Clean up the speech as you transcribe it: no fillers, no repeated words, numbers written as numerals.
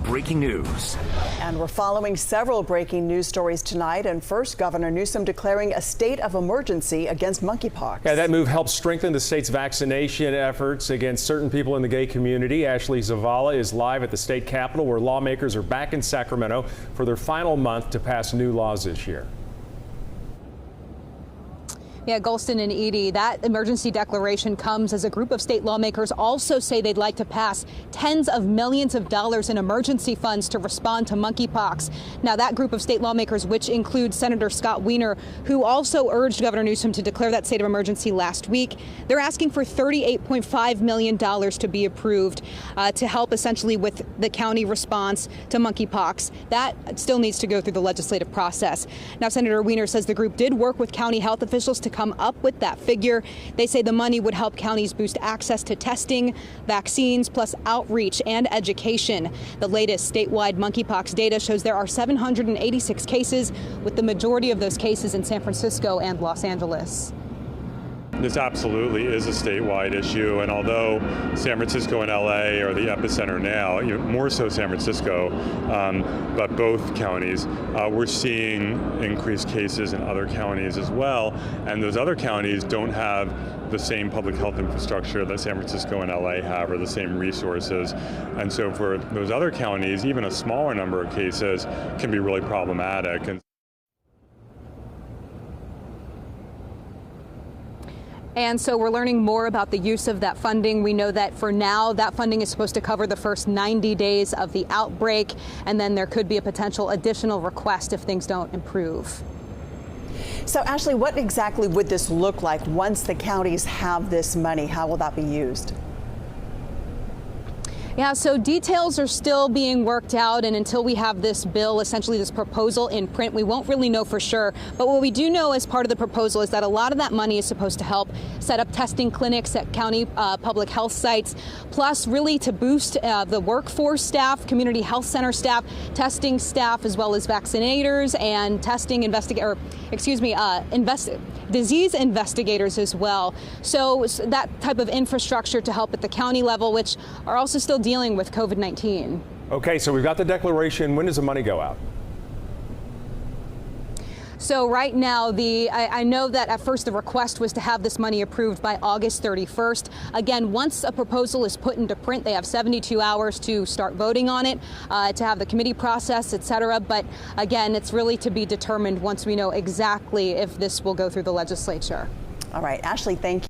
breaking news. And we're following several breaking news stories tonight. And first, Governor Newsom declaring a state of emergency against monkeypox. Yeah, that move helps strengthen the state's vaccination efforts against certain people in the gay community. Ashley Zavala is live at the state capitol, where lawmakers are back in Sacramento for their final month to pass new laws this year. Yeah, Golston and Edie, that emergency declaration comes as a group of state lawmakers also say they'd like to pass tens of millions of dollars in emergency funds to respond to monkeypox. Now, that group of state lawmakers, which includes Senator Scott Wiener, who also urged Governor Newsom to declare that state of emergency last week, they're asking for $38.5 million to be approved to help essentially with the county response to monkeypox. That still needs to go through the legislative process. Now, Senator Wiener says the group did work with county health officials to come up with that figure. They say the money would help counties boost access to testing, vaccines, plus outreach and education. The latest statewide monkeypox data shows there are 786 cases, with the majority of those cases in San Francisco and Los Angeles. This absolutely is a statewide issue, and although San Francisco and LA are the epicenter now, more so San Francisco, but both counties, we're seeing increased cases in other counties as well, and those other counties don't have the same public health infrastructure that San Francisco and LA have, or the same resources. And so for those other counties, even a smaller number of cases can be really problematic. And so we're learning more about the use of that funding. We know that for now, that funding is supposed to cover the first 90 days of the outbreak, and then there could be a potential additional request if things don't improve. So, Ashley, what exactly would this look like once the counties have this money? How will that be used? Yeah, so details are still being worked out, and until we have this bill, essentially this proposal in print, we won't really know for sure. But what we do know as part of the proposal is that a lot of that money is supposed to help set up testing clinics at county public health sites, plus really to boost the workforce staff, community health center staff, testing staff, as well as vaccinators and testing disease investigators as well. So that type of infrastructure to help at the county level, which are also still dealing with COVID-19. Okay, so we've got the declaration. When does the money go out? So right now, I know that at first the request was to have this money approved by August 31st. Again, once a proposal is put into print, they have 72 hours to start voting on it, to have the committee process, et cetera. But again, it's really to be determined once we know exactly if this will go through the legislature. All right, Ashley, thank you.